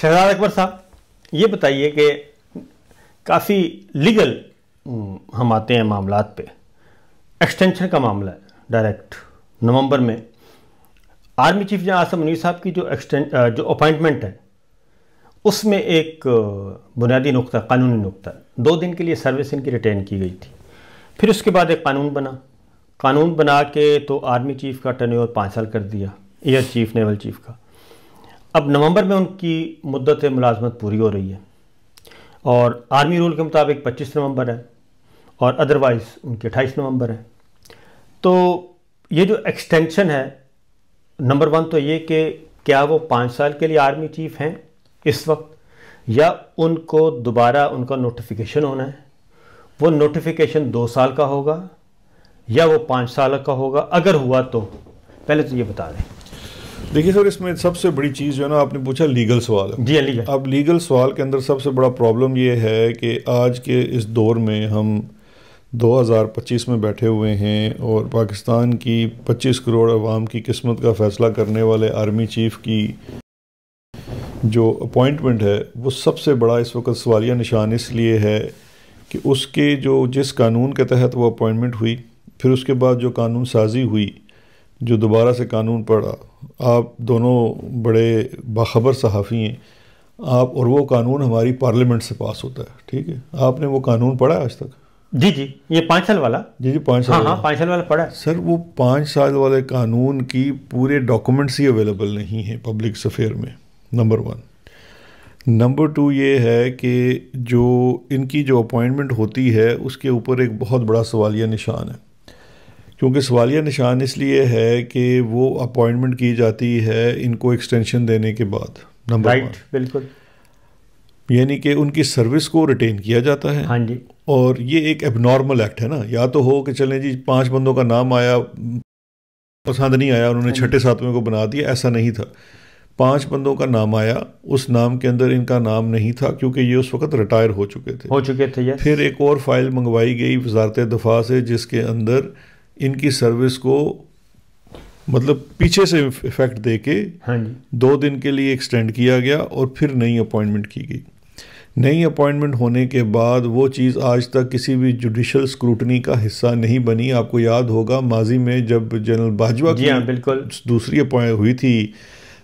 शहजाद अकबर साहब, ये बताइए कि काफ़ी लीगल हम आते हैं मामलात पे। एक्सटेंशन का मामला है डायरेक्ट नवंबर में आर्मी चीफ जनाब आसिम मुनीर साहब की जो अपॉइंटमेंट है उसमें एक बुनियादी नुक्ता, कानूनी नुक्ता, 2 दिन के लिए सर्विस इनकी रिटेन की गई थी। फिर उसके बाद एक कानून बना के तो आर्मी चीफ का टर्नओवर 5 साल कर दिया, एयर चीफ, नेवल चीफ का। अब नवंबर में उनकी मुद्दत मुलाजमत पूरी हो रही है और आर्मी रूल के मुताबिक 25 नवंबर है और अदरवाइज़ उनकी 28 नवंबर है। तो ये जो एक्सटेंशन है, नंबर 1 तो ये कि क्या वो 5 साल के लिए आर्मी चीफ हैं इस वक्त, या उनको दोबारा उनका नोटिफिकेशन होना है। वो नोटिफिकेशन 2 साल का होगा या वो 5 साल का होगा, अगर हुआ तो पहले तो ये बता दें। देखिए सर, इसमें सबसे बड़ी चीज़ जो है ना, आपने पूछा लीगल सवाल है। जी लीगल। अब लीगल सवाल के अंदर सबसे बड़ा प्रॉब्लम ये है कि आज के इस दौर में हम 2025 में बैठे हुए हैं और पाकिस्तान की 25 करोड़ अवाम की किस्मत का फ़ैसला करने वाले आर्मी चीफ़ की जो अपॉइंटमेंट है वो सबसे बड़ा इस वक्त सवालिया निशान इसलिए है कि उसके जिस कानून के तहत वो अपॉइंटमेंट हुई, फिर उसके बाद जो कानून साजी हुई, जो दोबारा से कानून पढ़ा, आप दोनों बड़े बाखबर सहाफ़ी हैं आप, और वो कानून हमारी पार्लियामेंट से पास होता है, ठीक है। आपने वो कानून पढ़ा है आज तक? जी, ये 5 साल वाला। जी 5 साल। हाँ 5 साल वाला पढ़ा है सर। वो 5 साल वाले कानून की पूरे डॉक्यूमेंट्स ही अवेलेबल नहीं हैं पब्लिक सफ़ेयर में, नंबर 1। नंबर 2 ये है कि जो इनकी जो अपॉइंटमेंट होती है उसके ऊपर एक बहुत बड़ा सवालिया निशान है, क्योंकि सवालिया निशान इसलिए है कि वो अपॉइंटमेंट की जाती है इनको एक्सटेंशन देने के बाद, नंबर 1। बिल्कुल, यानी कि उनकी सर्विस को रिटेन किया जाता है। हाँ जी। और ये एक एबनॉर्मल एक्ट है ना, या तो हो कि चलें जी 5 बंदों का नाम आया, पसंद नहीं आया, उन्होंने 6ठे 7वें को बना दिया, ऐसा नहीं था। 5 बंदों का नाम आया, उस नाम के अंदर इनका नाम नहीं था क्योंकि ये उस वक्त रिटायर हो चुके थे। यस। फिर एक और फाइल मंगवाई गई वजारत दफा से जिसके अंदर इनकी सर्विस को मतलब पीछे से इफेक्ट दे के 2 दिन के लिए एक्सटेंड किया गया और फिर नई अपॉइंटमेंट की गई। नई अपॉइंटमेंट होने के बाद वो चीज़ आज तक किसी भी जुडिशल स्क्रूटनी का हिस्सा नहीं बनी। आपको याद होगा माजी में जब जनरल बाजवा की बिल्कुल दूसरी अपॉइंट हुई थी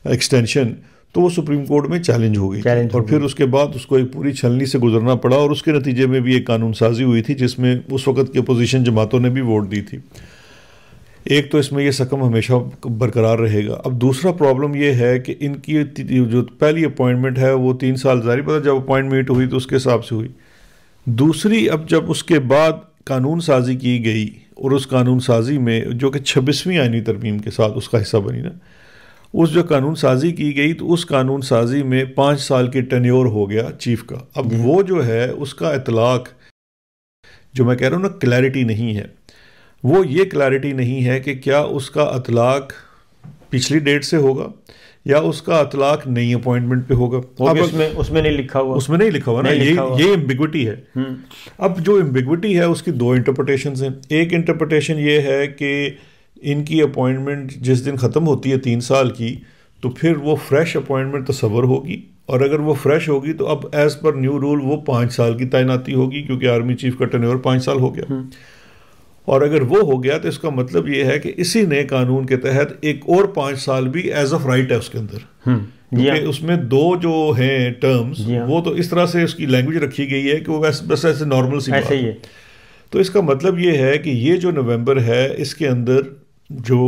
एक्सटेंशन, तो वो सुप्रीम कोर्ट में चैलेंज हो गई और फिर उसके बाद उसको एक पूरी छलनी से गुजरना पड़ा और उसके नतीजे में भी एक कानून साजी हुई थी जिसमें उस वक़्त की अपोजिशन जमातों ने भी वोट दी थी। एक तो इसमें ये सकम हमेशा बरकरार रहेगा। अब दूसरा प्रॉब्लम ये है कि इनकी जो पहली अपॉइंटमेंट है वो 3 साल जारी पता, जब अपॉइंटमेंट हुई तो उसके हिसाब से हुई। दूसरी, अब जब उसके बाद कानून साजी की गई और उस कानून साजी में जो कि 26वीं आईनी तरमीम के साथ उसका हिस्सा बनी ना, उस जो कानून साजी की गई तो उस कानून साजी में 5 साल की टेन्योर हो गया चीफ का। अब वो जो है उसका इतलाक, जो मैं कह रहा हूँ ना, क्लैरिटी नहीं है। वो ये क्लैरिटी नहीं है कि क्या उसका इतलाक पिछली डेट से होगा या उसका इतलाक नई अपॉइंटमेंट पे होगा। अब उसमें नहीं लिखा हुआ ना, ये एम्बिग्विटी है। अब जो एम्बिग्विटी है उसकी 2 इंटरप्रिटेशंस हैं। एक इंटरप्रिटेशन ये है कि इनकी अपॉइंटमेंट जिस दिन ख़त्म होती है 3 साल की, तो फिर वो फ्रेश अपॉइंटमेंट तस्वर होगी, और अगर वो फ्रेश होगी तो अब एज़ पर न्यू रूल वो 5 साल की तैनाती होगी क्योंकि आर्मी चीफ का टेन्योर 5 साल हो गया। और अगर वो हो गया तो इसका मतलब ये है कि इसी नए कानून के तहत एक और 5 साल भी एज ऑफ राइट है उसके अंदर, क्योंकि उसमें 2 जो हैं टर्म्स वो तो इस तरह से उसकी लैंग्वेज रखी गई है कि वो बस ऐसे नॉर्मल सी बात है। तो इसका मतलब ये है कि ये जो नवंबर है इसके अंदर जो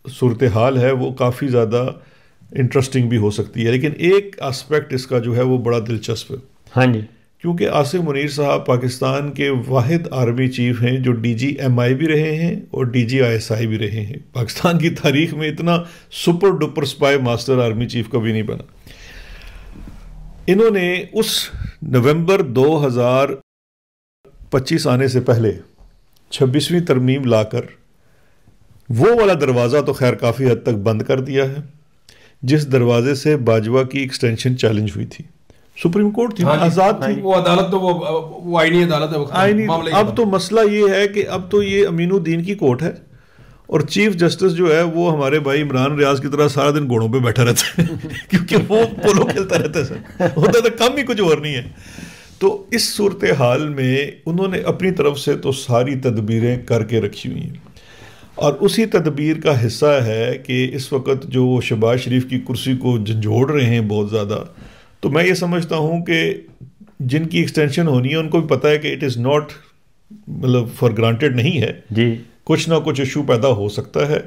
सूरत हाल है वो काफ़ी ज़्यादा इंटरेस्टिंग भी हो सकती है, लेकिन एक एस्पेक्ट इसका जो है वो बड़ा दिलचस्प है। हाँ जी, क्योंकि आसिम मुनीर साहब पाकिस्तान के वाहिद आर्मी चीफ हैं जो DGMI भी रहे हैं और DGISI भी रहे हैं। पाकिस्तान की तारीख में इतना super duper spy master army chief कभी नहीं बना। इन्होंने उस नवंबर 2025 आने से पहले 26वीं तरमीम लाकर वो वाला दरवाज़ा तो खैर काफ़ी हद तक बंद कर दिया है जिस दरवाजे से बाजवा की एक्सटेंशन चैलेंज हुई थी। सुप्रीम कोर्ट थी, आज़ाद थी वो अदालत, तो वो आईनी अदालत है। अब तो मसला ये है कि अब तो ये अमीनुद्दीन की कोर्ट है और चीफ जस्टिस जो है वो हमारे भाई इमरान रियाज की तरह सारा दिन घोड़ों पे बैठा रहता है क्योंकि वो पोलो खेलता रहता है सर, होता तो काम ही कुछ और नहीं है। तो इस सूरत हाल में उन्होंने अपनी तरफ से तो सारी तदबीरें करके रखी हुई हैं, और उसी तदबीर का हिस्सा है कि इस वक्त जो शहबाज शरीफ की कुर्सी को झंझोड़ रहे हैं बहुत ज़्यादा, तो मैं ये समझता हूँ कि जिनकी एक्सटेंशन होनी है उनको भी पता है कि इट इज़ नॉट, मतलब फॉर ग्रांटेड नहीं है जी, कुछ ना कुछ इशू पैदा हो सकता है।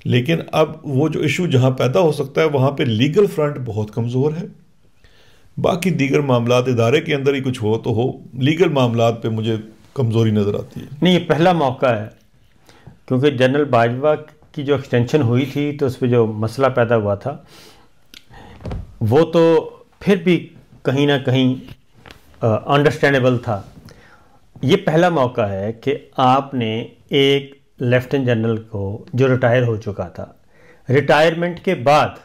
लेकिन अब वो जो इशू जहाँ पैदा हो सकता है वहाँ पे लीगल फ्रंट बहुत कमज़ोर है। बाकी दीगर मामलात इदारे के अंदर ही कुछ हो तो हो, लीगल मामलात पे मुझे कमज़ोरी नज़र आती है। नहीं, ये पहला मौका है, क्योंकि जनरल बाजवा की जो एक्सटेंशन हुई थी तो उस पर जो मसला पैदा हुआ था वो तो फिर भी कहीं ना कहीं अंडरस्टैंडेबल था। ये पहला मौका है कि आपने एक लेफ्टिनेंट जनरल को जो रिटायर हो चुका था, रिटायरमेंट के बाद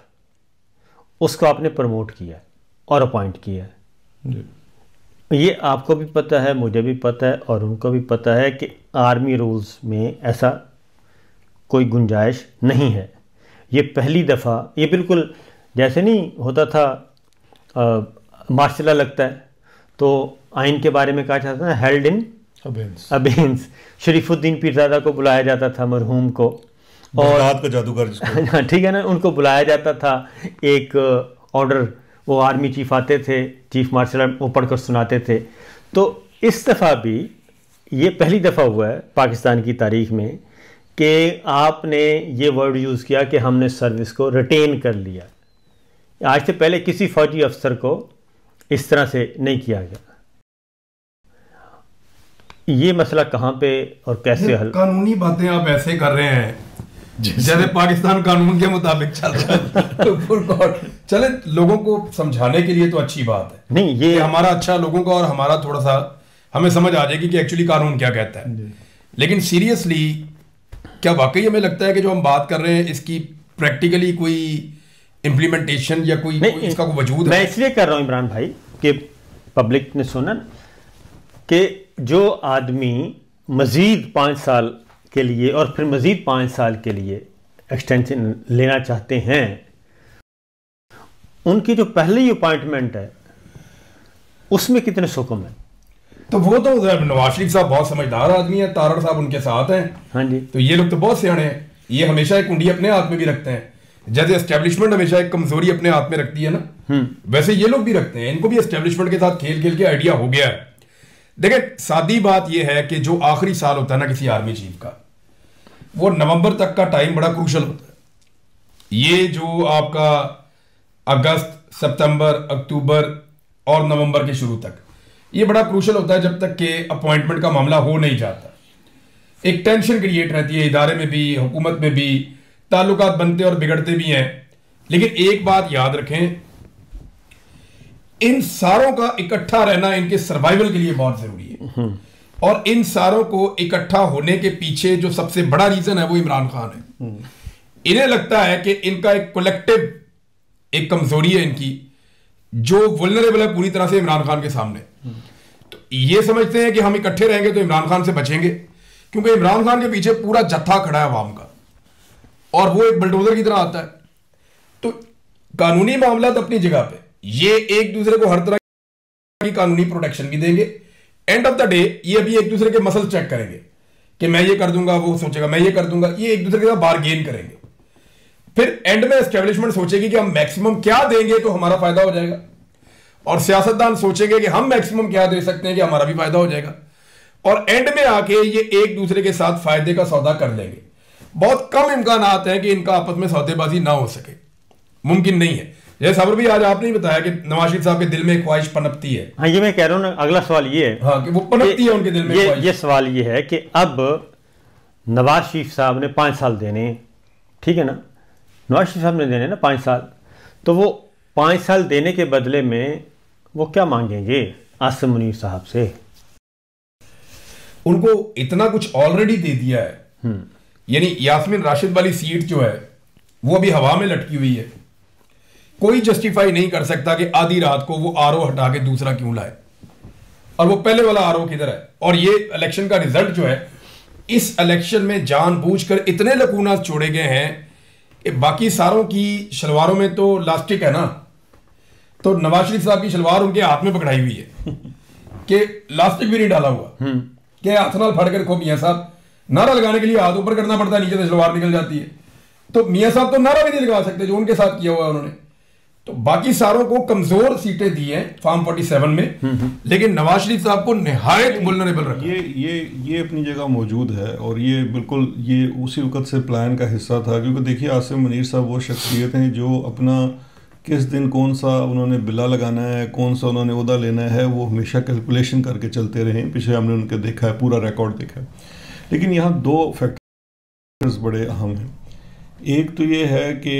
उसको आपने प्रमोट किया और अपॉइंट किया। ये आपको भी पता है, मुझे भी पता है और उनको भी पता है कि आर्मी रूल्स में ऐसा कोई गुंजाइश नहीं है। ये पहली दफ़ा, ये बिल्कुल जैसे नहीं होता था मार्शल लगता है तो आइन के बारे में कहा जाता था हेल्ड इन अबेंस। शरीफुद्दीन पीरज़ादा को बुलाया जाता था, मरहूम को, और का जादूगर जिसको ठीक है ना, उनको बुलाया जाता था। एक ऑर्डर वो आर्मी चीफ आते थे, चीफ मार्शल वो पढ़कर सुनाते थे। तो इस दफ़ा भी ये पहली दफ़ा हुआ है पाकिस्तान की तारीख में कि आपने ये वर्ड यूज़ किया कि हमने सर्विस को रिटेन कर लिया। आज से पहले किसी फौजी अफसर को इस तरह से नहीं किया गया। ये मसला कहाँ पे और कैसे हल? कानूनी बातें आप ऐसे कर रहे हैं जैसे पाकिस्तान कानून के मुताबिक चल रहा है। चले, लोगों को समझाने के लिए तो अच्छी बात है, नहीं ये हमारा अच्छा लोगों का और हमारा थोड़ा सा हमें समझ आ जाएगी कि एक्चुअली कानून क्या कहता है। लेकिन सीरियसली क्या वाकई हमें लगता है कि जो हम बात कर रहे हैं इसकी प्रैक्टिकली कोई इम्प्लीमेंटेशन या कोई इसका कोई वजूद है? मैं इसलिए कर रहा हूँ इमरान भाई कि पब्लिक ने सुना कि जो आदमी मज़ीद 5 साल के लिए और फिर मज़ीद 5 साल के लिए एक्सटेंशन लेना चाहते हैं, उनकी जो पहली अपॉइंटमेंट है उसमें कितने सुकून है? तो वो तो नवाज शरीफ साहब बहुत समझदार आदमी है, तारड़ साहब उनके साथ हैं। हाँ जी। तो ये लोग तो बहुत सियाने हैं, ये हमेशा एक कुंडी अपने हाथ में भी रखते हैं। जैसे एस्टेब्लिशमेंट हमेशा एक कमजोरी अपने हाथ में रखती है ना, वैसे ये लोग भी रखते हैं। इनको भी एस्टेब्लिशमेंट के साथ खेल खेल के आइडिया हो गया है। देखिए, सादी बात यह है कि जो आखिरी साल होता है ना किसी आर्मी चीफ का, वो नवंबर तक का टाइम बड़ा क्रूशल होता है। ये जो आपका अगस्त, सितंबर, अक्टूबर और नवंबर के शुरू तक ये बड़ा क्रूशल होता है जब तक कि अपॉइंटमेंट का मामला हो नहीं जाता। एक टेंशन क्रिएट रहती है इदारे में भी, हुकूमत में भी, ताल्लुकात बनते और बिगड़ते भी हैं। लेकिन एक बात याद रखें, इन सारों का इकट्ठा रहना इनके सर्वाइवल के लिए बहुत जरूरी है। और इन सारों को इकट्ठा होने के पीछे जो सबसे बड़ा रीजन है वो इमरान खान है। इन्हें लगता है कि इनका एक कलेक्टिव एक कमजोरी है इनकी, जो वल्नरेबल है पूरी तरह से इमरान खान के सामने। तो ये समझते हैं कि हम इकट्ठे रहेंगे तो इमरान खान से बचेंगे, क्योंकि इमरान खान के पीछे पूरा जत्था खड़ा है अवाम का और वो एक बुलडोजर की तरह आता है। तो कानूनी मामला तो अपनी जगह पे, ये एक दूसरे को हर तरह की कानूनी प्रोटेक्शन भी देंगे। एंड ऑफ द डे ये भी एक दूसरे के मसल चेक करेंगे कि मैं ये कर दूंगा, वो सोचेगा मैं ये कर दूंगा, ये एक दूसरे के साथ बारगेन करेंगे। फिर एंड में एस्टेब्लिशमेंट सोचेगी कि हम मैक्सिमम क्या देंगे तो हमारा फायदा हो जाएगा, और सियासतदान सोचेंगे कि हम मैक्सिमम क्या दे सकते हैं कि हमारा भी फायदा हो जाएगा। और एंड में आके ये एक दूसरे के साथ फायदे का सौदा कर लेंगे। बहुत कम इम्कानात हैं कि इनका आपस में सौदेबाजी ना हो सके, मुमकिन नहीं है। जैसे साबर भी आज आपने ही बताया कि नवाज शरीफ साहब के दिल में एक ख्वाहिश पनपती है। हाँ, ये मैं कह रहा हूँ ना, अगला सवाल ये है। हाँ, कि वो पनपती है उनके दिल में। ये सवाल ये है कि अब नवाज शरीफ साहब ने 5 साल देने, ठीक है ना, नवाज शरीफ साहब ने देने ना 5 साल, तो वो 5 साल देने के बदले में वो क्या मांगेंगे आसिम मुनीर साहब से? उनको इतना कुछ ऑलरेडी दे दिया है। यानी यास्मीन राशिद वाली सीट जो है वो अभी हवा में लटकी हुई है। कोई जस्टिफाई नहीं कर सकता कि आधी रात को वो आरओ हटा के दूसरा क्यों लाए, और वो पहले वाला आरओ किधर है। और ये इलेक्शन का रिजल्ट जो है इस इलेक्शन में जानबूझकर इतने लकूना छोड़े गए हैं कि बाकी सारों की शलवारों में तो लास्टिक है ना, तो नवाज शरीफ साहब की शलवार उनके हाथ में पकड़ाई हुई है कि लास्टिक भी नहीं डाला हुआ कि हाथ नाल फड़ कर खो मियाँ साहब, नारा लगाने के लिए हाथ ऊपर करना पड़ता है, नीचे से शलवार निकल जाती है। तो मियाँ साहब तो नारा भी नहीं लगा सकते जो उनके साथ किया हुआ है उन्होंने। तो बाकी सारों को कमजोर सीटें दी हैं फॉर्म 47 में, लेकिन नवाज शरीफ साहब को निहायत वुल्नरेबल रखा। ये अपनी जगह मौजूद है और ये बिल्कुल ये उसी वक्त से प्लान का हिस्सा था, क्योंकि देखिए आसिम मुनीर साहब वो शख्सियत हैं जो अपना किस दिन कौन सा उन्होंने बिल्ला लगाना है, कौन सा उन्होंने ओहदा लेना है, वो हमेशा कैलकुलेशन करके चलते रहे। पीछे हमने उनके देखा है, पूरा रिकॉर्ड देखा है। लेकिन यहाँ दो फैक्टर्स बड़े अहम हैं। एक तो ये है कि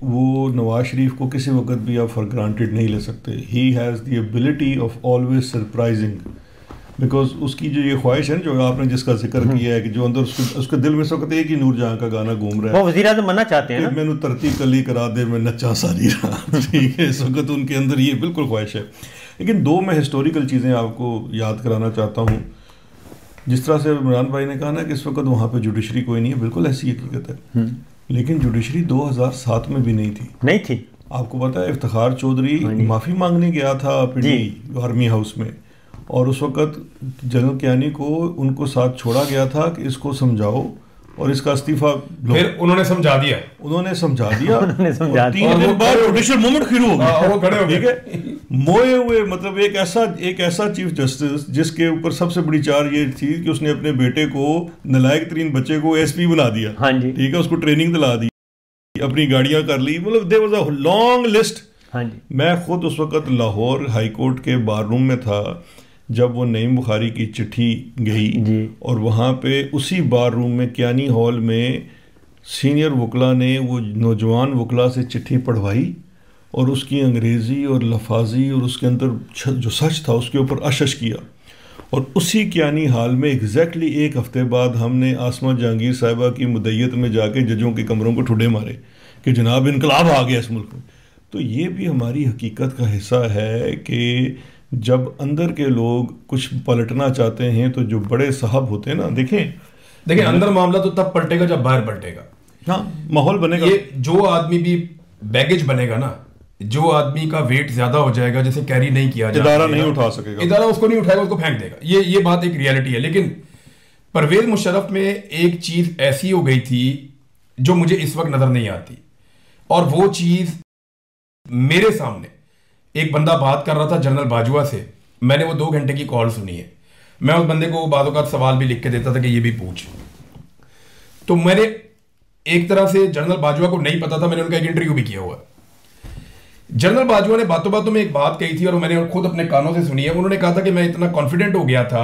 वो नवाज शरीफ को किसी वक्त भी आप फॉर ग्रांटेड नहीं ले सकते। He has the ability of always surprising, because उसकी जो ये ख्वाहिश है जो आपने जिसका जिक्र किया है कि जो अंदर उसके दिल में इस वक्त एक ही नूरजहां का गाना घूम रहा है, वो वज़ीर आज़म बनना चाहते हैं ना, मैनू तरती कली करा दे मैं नच्चा सारी रात। ठीक है, इस वक्त उनके अंदर ये बिल्कुल ख्वाहिश है। लेकिन दो मैं हिस्टोरिकल चीज़ें आपको याद कराना चाहता हूँ। जिस तरह से इमरान भाई ने कहा ना कि इस वक्त वहाँ पे जुडिशरी कोई नहीं है, बिल्कुल ऐसी हकीकत है। लेकिन जुडिशरी 2007 में भी नहीं थी। आपको पता है इफ्तिखार चौधरी माफ़ी मांगने गया था पिंडी आर्मी हाउस में, और उस वक्त जनरल कियानी को उनको साथ छोड़ा गया था कि इसको समझाओ और इसका इस्तीफा लो। फिर उन्होंने समझा दिया 3 दिन बाद जुडिशियल मूवमेंट शुरू हो गया, वो खड़े हो गए। ठीक है, मोए हुए, मतलब एक ऐसा चीफ जस्टिस जिसके ऊपर सबसे बड़ी चार्ज ये थी कि उसने अपने बेटे को, नालायक तरीन बच्चे को एसपी बना दिया। हाँ जी, ठीक है, उसको ट्रेनिंग दिला दी, अपनी गाड़ियां कर ली, मतलब there was a long list. हाँ जी, मैं खुद उस वक्त लाहौर हाई कोर्ट के बार रूम में था जब वो नईम बुखारी की चिट्ठी गई, और वहाँ पे उसी बार रूम में कियानी हॉल में सीनियर वकला ने वो नौजवान वकला से चिट्ठी पढ़वाई और उसकी अंग्रेज़ी और लफाजी और उसके अंदर जो सच था उसके ऊपर अशश किया। और उसी कियानी हाल में एग्जैक्टली 1 हफ्ते बाद हमने आसमा जहांगीर साहिबा की मुद्दत में जाके जजों के कमरों को ठुडे मारे कि जनाब इनकलाब आ गया इस मुल्क में। तो ये भी हमारी हकीकत का हिस्सा है कि जब अंदर के लोग कुछ पलटना चाहते हैं तो जो बड़े साहब होते हैं ना, देखें अंदर मामला तो तब पलटेगा जब बाहर पलटेगा। हाँ, माहौल बनेगा। ये जो आदमी भी बैगेज बनेगा ना, जो आदमी का वेट ज्यादा हो जाएगा, जैसे कैरी नहीं किया जाएगा, इदारा नहीं उठा सकेगा, इदारा उसको नहीं उठाएगा, उसको फेंक देगा। ये बात एक रियलिटी है। लेकिन परवेज मुशर्रफ में एक चीज ऐसी हो गई थी जो मुझे इस वक्त नजर नहीं आती, और वो चीज मेरे सामने एक बंदा बात कर रहा था जनरल बाजवा से, मैंने वो 2 घंटे की कॉल सुनी है। मैं उस बंदे को बातों का सवाल भी लिख के देता था कि ये भी पूछ। तो मैंने एक तरह से जनरल बाजवा को नहीं पता था, मैंने उनका एक इंटरव्यू भी किया हुआ। जनरल बाजवा ने बातों बातों में एक बात कही थी और मैंने खुद अपने कानों से सुनी है। उन्होंने कहा था कि मैं इतना कॉन्फिडेंट हो गया था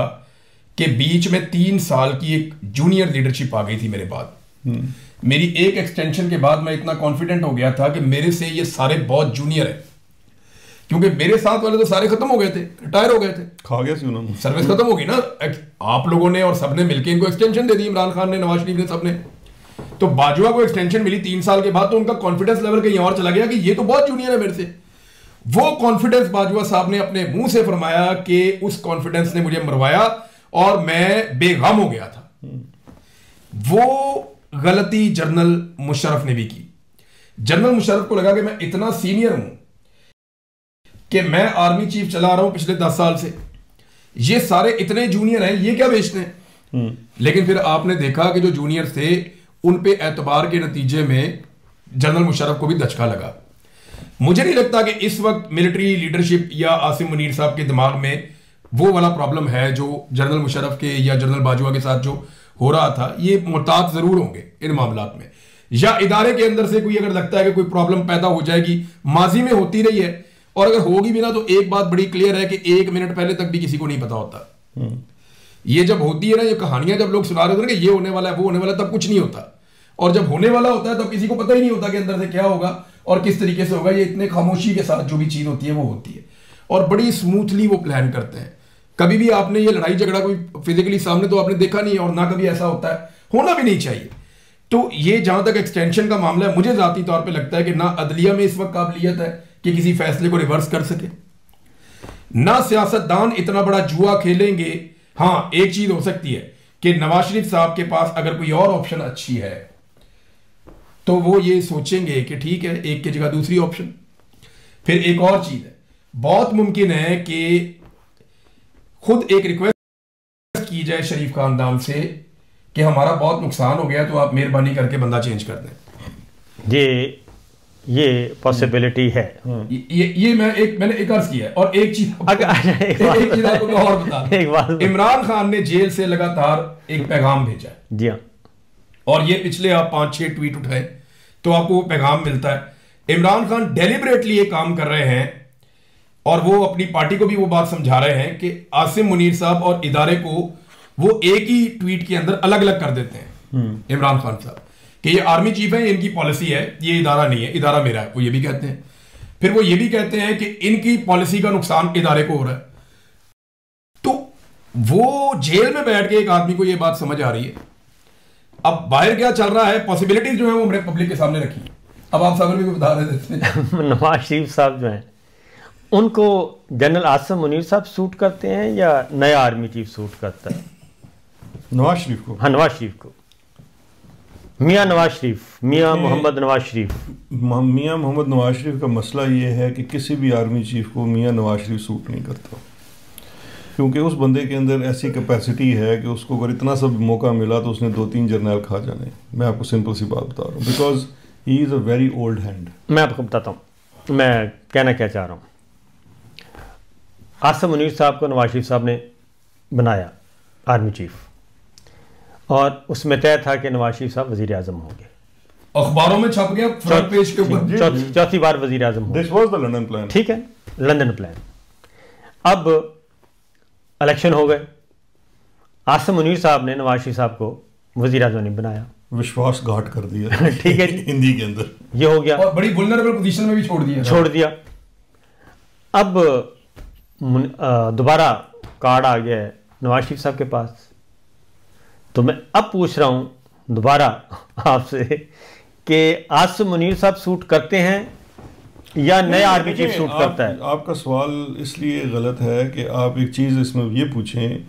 कि बीच में 3 साल की एक जूनियर लीडरशिप आ गई थी मेरे बाद। मेरी एक एक्सटेंशन के बाद मैं इतना कॉन्फिडेंट हो गया था कि मेरे से ये सारे बहुत जूनियर है, क्योंकि मेरे साथ वाले तो सारे खत्म हो गए थे, रिटायर हो गए थे, खा गया सी उन्होंने, सर्विस खत्म होगी ना। आप लोगों ने और सबने मिलकर इनको एक्सटेंशन दे दी, इमरान खान ने, नवाज शरीफ ने, सबने। तो बाजवा को एक्सटेंशन मिली 3 साल के बाद, तो उनका कॉन्फिडेंस लेवल कहीं और चला गया कि ये तो बहुत जूनियर है मेरे से। वो कॉन्फिडेंस बाजवा साहब ने अपने मुंह से फरमाया कि उस कॉन्फिडेंस ने मुझे मरवाया और मैं बेगम हो गया था। वो गलती जनरल मुशर्रफ ने भी की। जनरल मुशर्रफ को लगा कि मैं इतना सीनियर हूं कि मैं आर्मी चीफ चला रहा हूं पिछले 10 साल से, ये सारे इतने जूनियर हैं, ये क्या बेचते हैं। लेकिन फिर आपने देखा कि जो जूनियर थे उन पे एतबार के नतीजे में जनरल मुशर्रफ को भी दचका लगा। मुझे नहीं लगता कि इस वक्त मिलिट्री लीडरशिप या आसिम मुनीर साहब के दिमाग में वो वाला प्रॉब्लम है जो जनरल मुशर्रफ के या जनरल बाजवा के साथ जो हो रहा था। ये मुहतात जरूर होंगे इन मामलात में, या इदारे के अंदर से कोई अगर लगता है कि कोई प्रॉब्लम पैदा हो जाएगी, माजी में होती रही है, और अगर होगी भी ना तो एक बात बड़ी क्लियर है कि 1 मिनट पहले तक भी किसी को नहीं पता होता। ये जब होती है ना, ये कहानियां जब लोग सुना रहे होते हैं कि ये होने वाला है, वो होने वाला है, तब कुछ नहीं होता। और जब होने वाला होता है तब किसी को पता ही नहीं होता कि अंदर से क्या होगा और किस तरीके से होगा। ये इतने खामोशी के साथ जो भी चीज होती है वो होती है, और बड़ी स्मूथली वो प्लान करते हैं। कभी भी आपने ये लड़ाई झगड़ा कोई फिजिकली सामने तो आपने देखा नहीं है, और ना कभी ऐसा होता है, होना भी नहीं चाहिए। तो ये जहां तक एक्सटेंशन का मामला है, मुझे जाती तौर पे लगता है कि ना अदलिया में इस वक्त काबिलियत है कि किसी फैसले को रिवर्स कर सके, ना सियासतदान इतना बड़ा जुआ खेलेंगे। हाँ, एक चीज हो सकती है कि नवाज शरीफ साहब के पास अगर कोई और ऑप्शन अच्छी है तो वो ये सोचेंगे कि ठीक है, एक की जगह दूसरी ऑप्शन। फिर एक और चीज है, बहुत मुमकिन है कि खुद एक रिक्वेस्ट की जाए शरीफ खानदान से कि हमारा बहुत नुकसान हो गया, तो आप मेहरबानी करके बंदा चेंज कर दें। ये पॉसिबिलिटी है। ये मैंने एक अर्ज किया है। और एक चीज आपको मैं और बता, इमरान खान ने जेल से लगातार एक पैगाम भेजा है। जी हाँ। और ये पिछले आप 5-6 ट्वीट उठाए तो आपको वो पैगाम मिलता है। इमरान खान डेलिबरेटली ये काम कर रहे हैं और वो अपनी पार्टी को भी वो बात समझा रहे हैं कि आसिम मुनीर साहब और इदारे को वो एक ही ट्वीट के अंदर अलग अलग कर देते हैं। इमरान खान साहब कि ये आर्मी चीफ है, इनकी पॉलिसी है, ये इदारा नहीं है, इदारा मेरा है, वो ये भी कहते हैं। फिर वो ये भी कहते हैं कि इनकी पॉलिसी का नुकसान इदारे को हो रहा है। तो वो जेल में बैठ के एक आदमी को ये बात समझ आ रही है। अब बाहर क्या चल रहा है, पॉसिबिलिटीज जो है वो हमने पब्लिक के सामने रखी। अब आप सागर भी बता रहे थे नवाज शरीफ साहब जो हैं उनको जनरल आसिम मुनीर साहब सूट करते हैं या नया आर्मी चीफ सूट करता है? नवाज शरीफ को? हाँ, नवाज शरीफ को। मियाँ नवाज शरीफ, मियाँ मोहम्मद नवाज शरीफ। मियाँ मोहम्मद नवाज शरीफ का मसला ये है कि किसी भी आर्मी चीफ को मियाँ नवाज शरीफ सूट नहीं करता, क्योंकि उस बंदे के अंदर ऐसी कैपेसिटी है कि उसको अगर इतना सा भी मौका मिला तो उसने 2-3 जर्नल खा जाने। मैं आपको सिंपल सी बात बता रहा हूँ, because he is a very old hand. मैं आपको बताता हूँ मैं कहना क्या चाह रहा हूँ। आसिम मुनीर साहब को नवाज शरीफ साहब ने बनाया आर्मी चीफ, और उसमें तय था कि नवाज शरीफ साहब वजीर आजम होंगे। अखबारों में छप गया फ्रंट पेज के ऊपर, चौथी बार वजीर आजम होंगे। This was the London plan. ठीक है, लंदन प्लान। अब इलेक्शन हो गए, आसिम मुनीर साहब ने नवाज शरीफ साहब को वजीर आजम नहीं बनाया, विश्वासघात कर दिया ठीक है हिंदी के अंदर ये हो गया, और बड़ी वल्नरेबल पोजीशन में भी छोड़ दिया। अब दोबारा कार्ड आ गया है नवाज शरीफ साहब के पास। तो मैं अब पूछ रहा हूं दोबारा आपसे कि आसिम मुनीर साहब सूट करते हैं या नया आर्मी चीफ सूट करता है? आपका सवाल इसलिए गलत है कि आप एक चीज़ इसमें ये पूछें,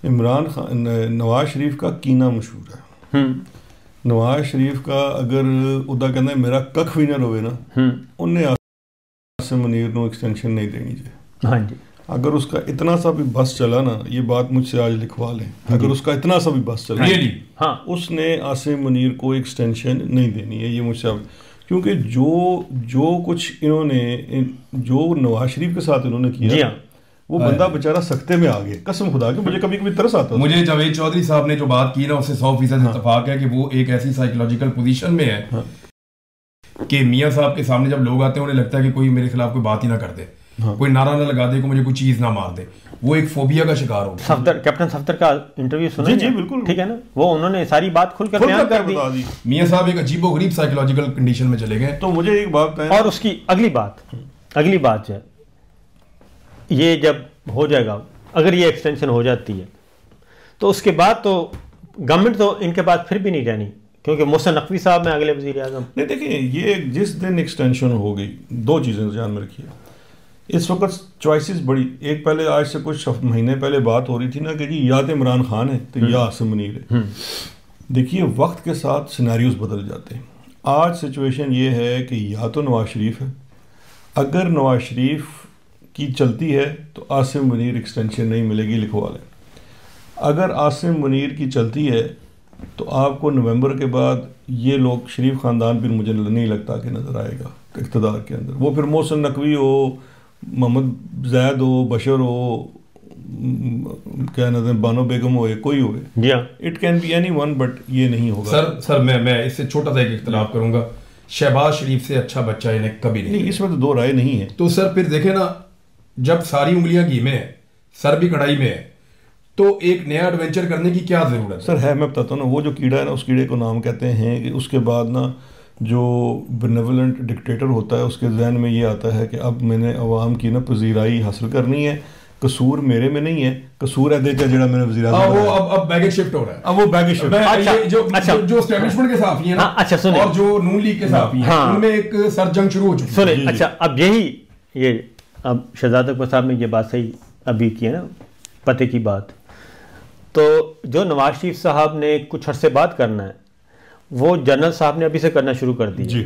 इमरान खान नवाज शरीफ का कीना मशहूर है। नवाज शरीफ का अगर उदा कहना मेरा कख भी ना रोवे ना, उन्हें आसिम मुनीर को एक्सटेंशन नहीं देनी चाहिए। हाँ जी। अगर उसका इतना सा भी बस चला ना, ये बात मुझसे आज लिखवा लें, अगर उसका इतना सा भी बस चला हाँ, उसने आसिम मुनीर को एक्सटेंशन नहीं देनी है, ये मुझसे। क्योंकि जो कुछ इन्होंने जो नवाज शरीफ के साथ इन्होंने किया, वो बंदा बेचारा सख्ते में आ गया, कसम खुदा के। मुझे कभी कभी तरस आता है। मुझे जावेद चौधरी साहब ने जो बात की ना, उससे 100% इत्तेफाक है कि वो एक ऐसी साइकोलॉजिकल पोजीशन में है कि मियाँ साहब के सामने जब लोग आते हैं उन्हें लगता है कि कोई मेरे खिलाफ कोई बात ही ना कर दे, कोई नारा ना लगा दे, को मुझे कोई चीज ना मार दे। वो एक फोबिया का शिकार हो गया। कैप्टन सफदर का इंटरव्यू सुना? जी बिल्कुल, ठीक है ना, वो उन्होंने सारी बात खुलकर बयान कर दी। मियाँ साहब एक अजीबोगरीब साइकोलॉजिकल कंडीशन में चले गए। तो मुझे एक बात है, और उसकी अगली बात जो है, ये जब हो जाएगा, अगर ये एक्सटेंशन हो जाती है तो उसके बाद तो गवर्नमेंट तो इनके पास फिर भी नहीं रहनी, क्योंकि मोहसिन नकवी साहब में अगले वजीर आजम। नहीं, देखिए, ये जिस दिन एक्सटेंशन हो गई, 2 चीज़ें ध्यान में रखिए। इस वक्त चॉइसेस बड़ी, एक पहले आज से कुछ महीने पहले बात हो रही थी ना कि जी या तो इमरान खान है तो या आसिम मुनीर है। देखिए, वक्त के साथ सिनेरियोज बदल जाते हैं। आज सिचुएशन ये है कि या तो नवाज शरीफ है, अगर नवाज शरीफ की चलती है तो आसिम मुनीर एक्सटेंशन नहीं मिलेगी, लिखवा लें। अगर आसिम मुनीर की चलती है तो आपको नवंबर के बाद ये लोग शरीफ ख़ानदान फिर मुझे नहीं लगता कि नज़र आएगा इक़्तिदार के अंदर। वो फिर मोहसिन नकवी हो, मोहम्मद जैद हो, बशर हो, क्या नाम बानो बेगम हो, कोई हो, it can be any one, but ये नहीं होगा। सर मैं इससे छोटा सा एक इख्तिलाफ करूंगा। शहबाज शरीफ से अच्छा बच्चा इन्हें कभी नहीं, इसमें तो 2 राय नहीं है। तो सर फिर देखे ना, जब सारी उंगलियां घी में है, सर भी कढ़ाई में है, तो एक नया एडवेंचर करने की क्या जरूरत है? सर है, मैं बताता हूँ ना, वो जो कीड़ा है ना, उस कीड़े को नाम कहते हैं कि उसके बाद ना जो बेनेवलेंट डिक्टेटर होता है उसके जहन में ये आता है कि अब मैंने अवाम की ना पजीराई हासिल करनी है, कसूर मेरे में नहीं है, कसूर है देखे जड़ा मैंने वज़ीर आज़म। वो अब बैगेज शिफ्ट हो रहा है, अब वो बैगेज शिफ्ट। जो एस्टेब्लिशमेंट के साथ ही है ना, अच्छा सुनिए, और जो नून लीग के साथ ही है, उनमें एक सरजंग शुरू हो चुकी है। सुनिए, अच्छा, अब यही ये अब शहजाद अकबर साहब ने ये बात सही अभी की है ना, पते की बात। तो जो नवाज शरीफ साहब ने कुछ अरसे बाद करना है वो जनरल साहब ने अभी से करना शुरू कर दिया।